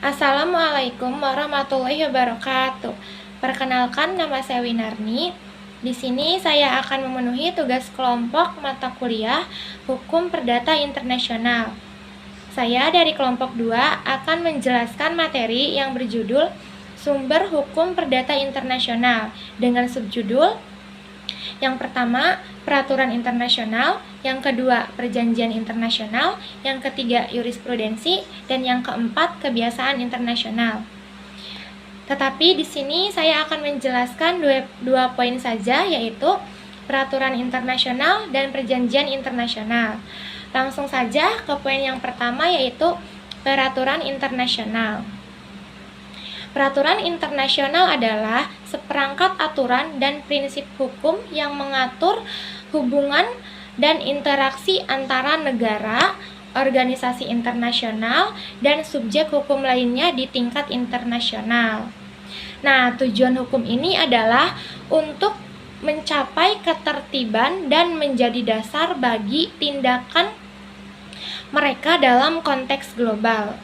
Assalamualaikum warahmatullahi wabarakatuh. Perkenalkan, nama saya Winarni. Di sini saya akan memenuhi tugas kelompok mata kuliah Hukum Perdata Internasional. Saya dari kelompok 2 akan menjelaskan materi yang berjudul Sumber Hukum Perdata Internasional dengan subjudul yang pertama, peraturan internasional, yang kedua, perjanjian internasional, yang ketiga, jurisprudensi, dan yang keempat, kebiasaan internasional. Tetapi di sini saya akan menjelaskan dua poin saja, yaitu peraturan internasional dan perjanjian internasional. Langsung saja ke poin yang pertama, yaitu peraturan internasional. Peraturan internasional adalah seperangkat aturan dan prinsip hukum yang mengatur hubungan dan interaksi antara negara, organisasi internasional, dan subjek hukum lainnya di tingkat internasional. Nah, tujuan hukum ini adalah untuk mencapai ketertiban dan menjadi dasar bagi tindakan mereka dalam konteks global.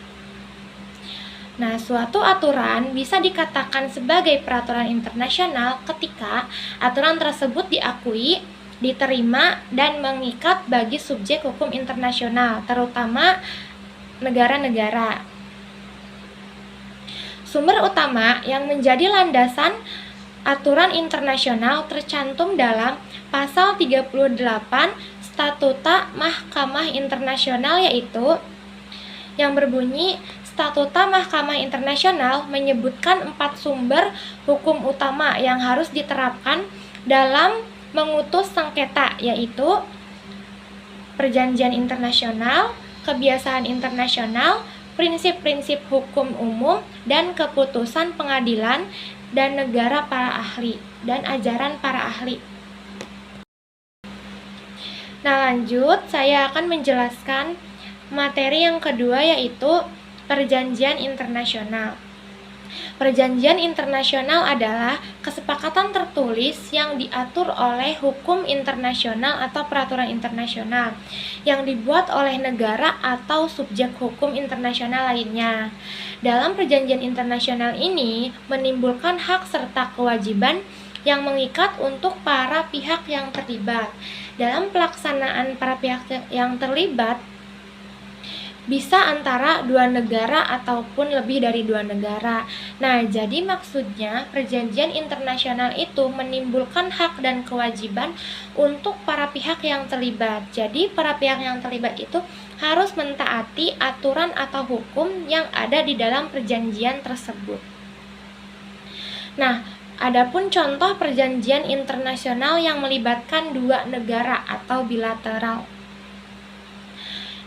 Nah, suatu aturan bisa dikatakan sebagai peraturan internasional ketika aturan tersebut diakui, diterima, dan mengikat bagi subjek hukum internasional, terutama negara-negara. Sumber utama yang menjadi landasan aturan internasional tercantum dalam pasal 38 Statuta Mahkamah Internasional, yaitu yang berbunyi, Statuta Mahkamah Internasional menyebutkan 4 sumber hukum utama yang harus diterapkan dalam mengutus sengketa, yaitu perjanjian internasional, kebiasaan internasional, prinsip-prinsip hukum umum, dan keputusan pengadilan dan negara para ahli dan ajaran para ahli. Nah, lanjut saya akan menjelaskan materi yang kedua, yaitu perjanjian internasional. Perjanjian internasional adalah kesepakatan tertulis yang diatur oleh hukum internasional atau peraturan internasional yang dibuat oleh negara atau subjek hukum internasional lainnya. Dalam perjanjian internasional ini menimbulkan hak serta kewajiban yang mengikat untuk para pihak yang terlibat. Dalam pelaksanaan para pihak yang terlibat bisa antara dua negara ataupun lebih dari dua negara. Nah, jadi maksudnya perjanjian internasional itu menimbulkan hak dan kewajiban untuk para pihak yang terlibat. Jadi para pihak yang terlibat itu harus mentaati aturan atau hukum yang ada di dalam perjanjian tersebut. Nah, adapun contoh perjanjian internasional yang melibatkan dua negara atau bilateral,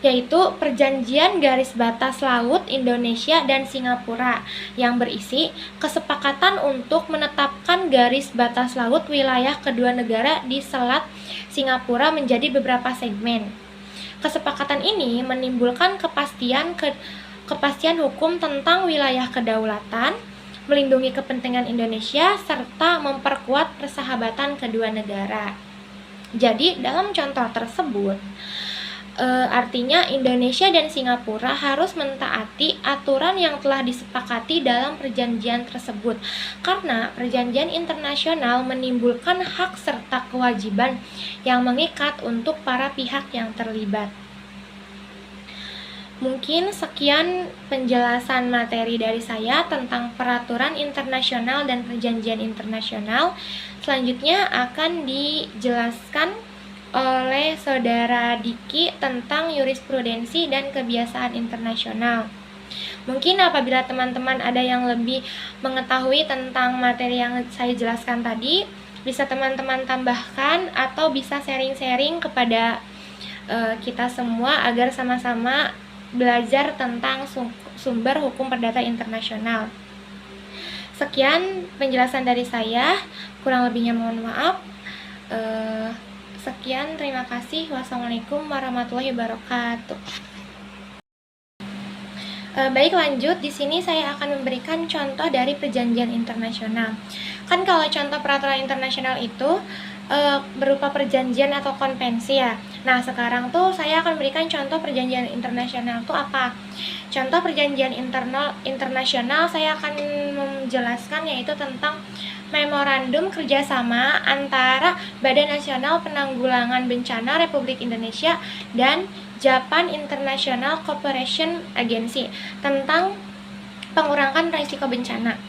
yaitu Perjanjian Garis Batas Laut Indonesia dan Singapura yang berisi kesepakatan untuk menetapkan garis batas laut wilayah kedua negara di Selat Singapura menjadi beberapa segmen. Kesepakatan ini menimbulkan kepastian hukum tentang wilayah kedaulatan, melindungi kepentingan Indonesia, serta memperkuat persahabatan kedua negara. Jadi, dalam contoh tersebut, artinya Indonesia dan Singapura harus mentaati aturan yang telah disepakati dalam perjanjian tersebut, karena perjanjian internasional menimbulkan hak serta kewajiban yang mengikat untuk para pihak yang terlibat. Mungkin sekian penjelasan materi dari saya tentang peraturan internasional dan perjanjian internasional. Selanjutnya akan dijelaskan oleh Saudara Diki tentang jurisprudensi dan kebiasaan internasional. Mungkin apabila teman-teman ada yang lebih mengetahui tentang materi yang saya jelaskan tadi, bisa teman-teman tambahkan atau bisa sharing-sharing kepada kita semua agar sama-sama belajar tentang sumber hukum perdata internasional. Sekian penjelasan dari saya, kurang lebihnya mohon maaf. Sekian, terima kasih. Wassalamualaikum warahmatullahi wabarakatuh. Baik, lanjut. Di sini saya akan memberikan contoh dari perjanjian internasional. Kan kalau contoh peraturan internasional itu berupa perjanjian atau konvensi ya. Nah, sekarang tuh saya akan berikan contoh perjanjian internasional itu apa. Contoh perjanjian internasional saya akan menjelaskan yaitu tentang Memorandum Kerjasama antara Badan Nasional Penanggulangan Bencana Republik Indonesia dan Japan International Cooperation Agency tentang pengurangan risiko bencana.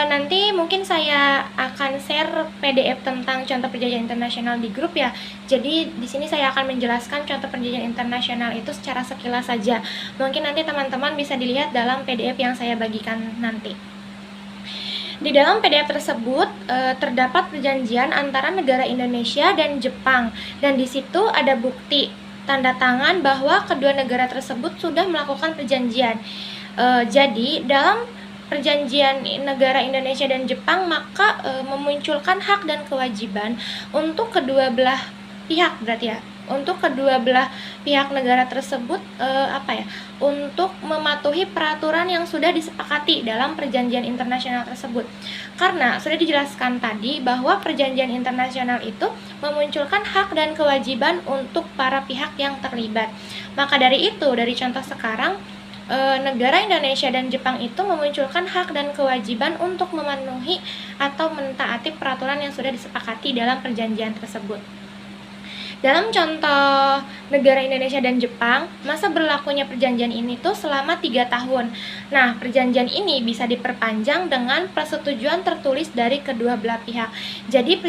Nanti mungkin saya akan share PDF tentang contoh perjanjian internasional di grup ya. Jadi di sini saya akan menjelaskan contoh perjanjian internasional itu secara sekilas saja. Mungkin nanti teman-teman bisa dilihat dalam PDF yang saya bagikan nanti. Di dalam PDF tersebut terdapat perjanjian antara negara Indonesia dan Jepang, dan di situ ada bukti tanda tangan bahwa kedua negara tersebut sudah melakukan perjanjian. Jadi dalam perjanjian negara Indonesia dan Jepang maka memunculkan hak dan kewajiban untuk kedua belah pihak, berarti ya, untuk kedua belah pihak negara tersebut untuk mematuhi peraturan yang sudah disepakati dalam perjanjian internasional tersebut. Karena sudah dijelaskan tadi bahwa perjanjian internasional itu memunculkan hak dan kewajiban untuk para pihak yang terlibat. Maka dari itu, dari contoh sekarang, negara Indonesia dan Jepang itu memunculkan hak dan kewajiban untuk memenuhi atau mentaati peraturan yang sudah disepakati dalam perjanjian tersebut. Dalam contoh negara Indonesia dan Jepang, masa berlakunya perjanjian ini tuh selama 3 tahun. Nah, perjanjian ini bisa diperpanjang dengan persetujuan tertulis dari kedua belah pihak. Jadi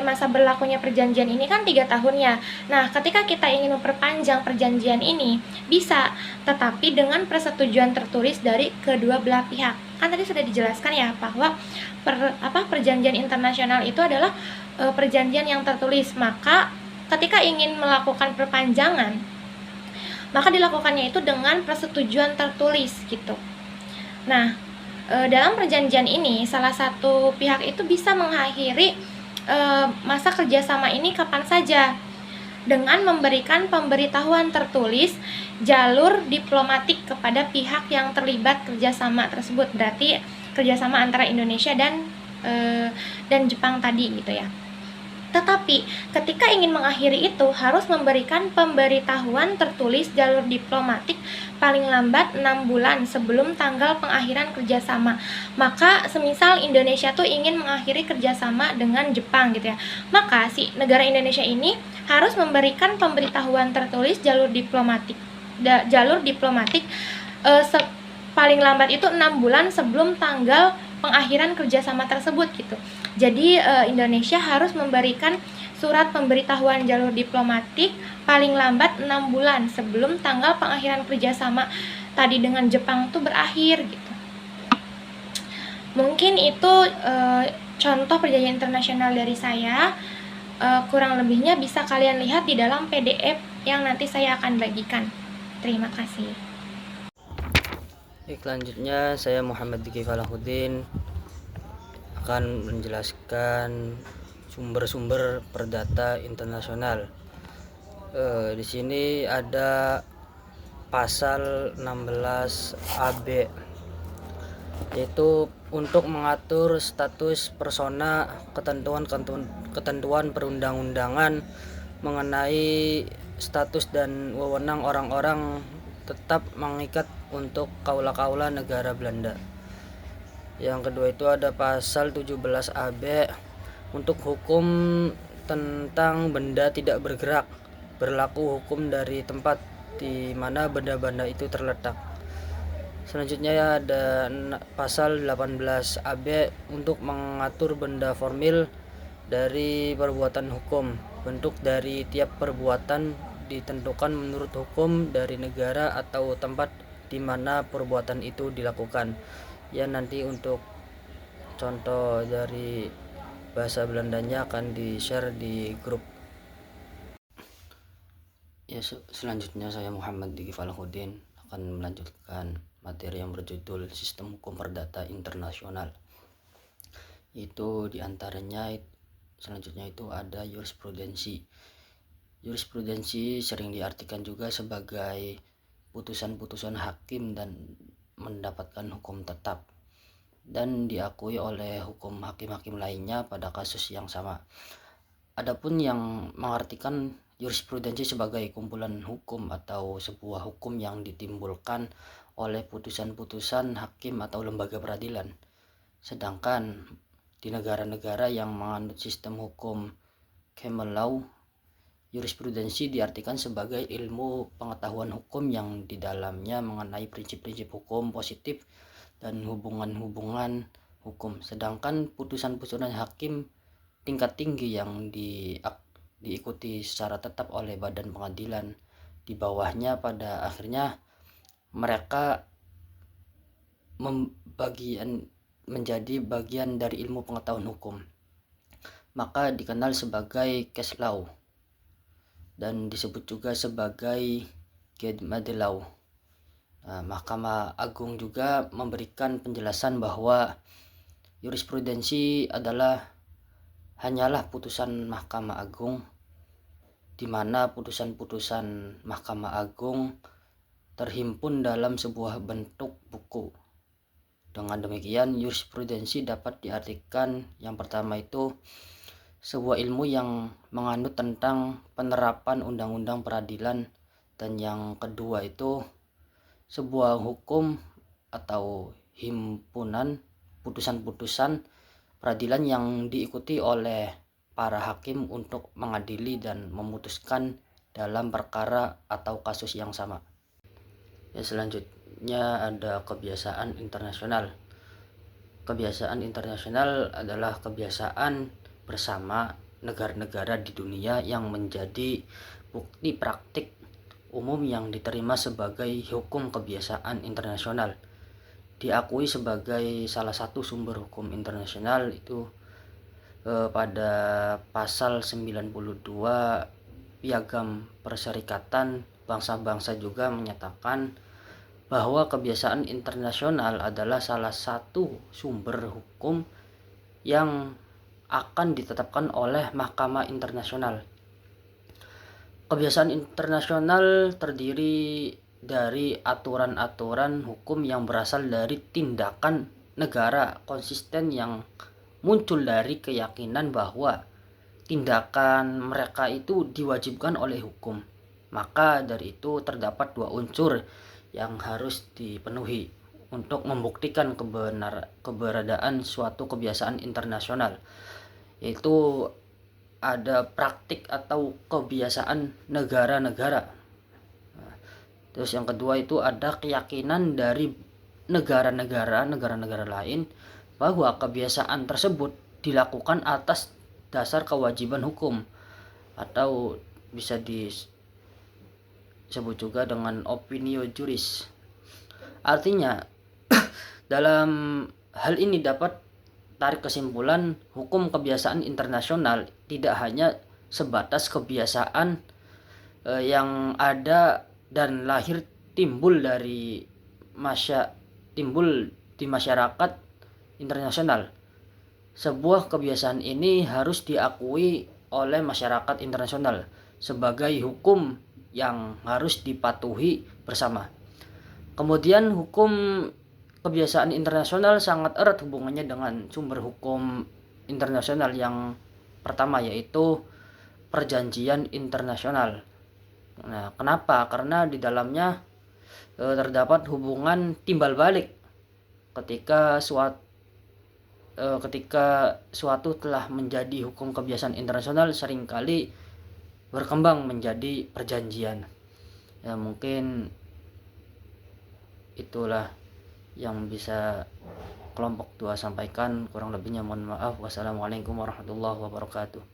masa berlakunya perjanjian ini kan 3 tahun ya. Nah, ketika kita ingin memperpanjang perjanjian ini, bisa, tetapi dengan persetujuan tertulis dari kedua belah pihak. Kan tadi sudah dijelaskan ya bahwa perjanjian internasional itu adalah perjanjian yang tertulis. Maka ketika ingin melakukan perpanjangan, maka dilakukannya itu dengan persetujuan tertulis gitu. Nah, dalam perjanjian ini salah satu pihak itu bisa mengakhiri masa kerjasama ini kapan saja dengan memberikan pemberitahuan tertulis jalur diplomatik kepada pihak yang terlibat kerjasama tersebut. Berarti kerjasama antara Indonesia dan Jepang tadi gitu ya. Tetapi ketika ingin mengakhiri itu harus memberikan pemberitahuan tertulis jalur diplomatik paling lambat 6 bulan sebelum tanggal pengakhiran kerjasama. Maka semisal Indonesia tuh ingin mengakhiri kerjasama dengan Jepang gitu ya, maka si negara Indonesia ini harus memberikan pemberitahuan tertulis jalur diplomatik paling lambat itu 6 bulan sebelum tanggal pengakhiran kerjasama tersebut gitu. Jadi Indonesia harus memberikan surat pemberitahuan jalur diplomatik paling lambat 6 bulan sebelum tanggal pengakhiran kerjasama tadi dengan Jepang itu berakhir gitu. Mungkin itu contoh perjanjian internasional dari saya. Kurang lebihnya bisa kalian lihat di dalam PDF yang nanti saya akan bagikan. Terima kasih. Selanjutnya saya Muhammad Diki Falahuddin akan menjelaskan sumber-sumber perdata internasional. Di sini ada pasal 16 AB, yaitu untuk mengatur status persona, ketentuan perundang-undangan mengenai status dan wewenang orang-orang tetap mengikat untuk kaula-kaula negara Belanda. Yang kedua itu ada pasal 17 AB untuk hukum tentang benda tidak bergerak, berlaku hukum dari tempat di mana benda-benda itu terletak. Selanjutnya ada pasal 18 AB untuk mengatur benda formil dari perbuatan hukum. Bentuk dari tiap perbuatan ditentukan menurut hukum dari negara atau tempat di mana perbuatan itu dilakukan. Ya, nanti untuk contoh dari bahasa Belandanya akan di-share di grup. Ya, selanjutnya saya Muhammad Diki Falahuddin akan melanjutkan materi yang berjudul Sistem Hukum Perdata Internasional. Itu diantaranya selanjutnya itu ada jurisprudensi. Jurisprudensi sering diartikan juga sebagai putusan-putusan hakim dan mendapatkan hukum tetap dan diakui oleh hukum hakim-hakim lainnya pada kasus yang sama. Adapun yang mengartikan jurisprudensi sebagai kumpulan hukum atau sebuah hukum yang ditimbulkan oleh putusan-putusan hakim atau lembaga peradilan. Sedangkan di negara-negara yang menganut sistem hukum common law, jurisprudensi diartikan sebagai ilmu pengetahuan hukum yang di dalamnya mengenai prinsip-prinsip hukum positif dan hubungan-hubungan hukum. Sedangkan putusan-putusan hakim tingkat tinggi yang diikuti secara tetap oleh badan pengadilan, di bawahnya pada akhirnya mereka menjadi bagian dari ilmu pengetahuan hukum, maka dikenal sebagai case law dan disebut juga sebagai guide law. Mahkamah Agung juga memberikan penjelasan bahwa jurisprudensi hanyalah putusan Mahkamah Agung, di mana putusan-putusan Mahkamah Agung terhimpun dalam sebuah bentuk buku. Dengan demikian, jurisprudensi dapat diartikan yang pertama itu sebuah ilmu yang menganut tentang penerapan undang-undang peradilan, dan yang kedua itu sebuah hukum atau himpunan putusan-putusan peradilan yang diikuti oleh para hakim untuk mengadili dan memutuskan dalam perkara atau kasus yang sama. Selanjutnya ada kebiasaan internasional. Kebiasaan internasional adalah kebiasaan bersama negara-negara di dunia yang menjadi bukti praktik umum yang diterima sebagai hukum kebiasaan internasional. Diakui sebagai salah satu sumber hukum internasional itu pada pasal 92 Piagam Perserikatan Bangsa-Bangsa juga menyatakan bahwa kebiasaan internasional adalah salah satu sumber hukum yang akan ditetapkan oleh Mahkamah Internasional. Kebiasaan internasional terdiri dari aturan-aturan hukum yang berasal dari tindakan negara konsisten yang muncul dari keyakinan bahwa tindakan mereka itu diwajibkan oleh hukum. Maka dari itu terdapat dua unsur yang harus dipenuhi untuk membuktikan keberadaan suatu kebiasaan internasional, yaitu ada praktik atau kebiasaan negara-negara. Terus yang kedua itu ada keyakinan dari negara-negara lain bahwa kebiasaan tersebut dilakukan atas dasar kewajiban hukum, atau bisa disebut juga dengan opinio juris. Artinya dalam hal ini dapat tarik kesimpulan hukum kebiasaan internasional tidak hanya sebatas kebiasaan yang ada dan lahir timbul di masyarakat internasional. Sebuah kebiasaan ini harus diakui oleh masyarakat internasional sebagai hukum yang harus dipatuhi bersama. Kemudian hukum kebiasaan internasional sangat erat hubungannya dengan sumber hukum internasional yang pertama, yaitu perjanjian internasional. Nah, kenapa? Karena di dalamnya terdapat hubungan timbal balik ketika suatu telah menjadi hukum kebiasaan internasional, seringkali berkembang menjadi perjanjian. Ya, mungkin itulah yang bisa kelompok 2 sampaikan. Kurang lebihnya mohon maaf. Wassalamualaikum warahmatullahi wabarakatuh.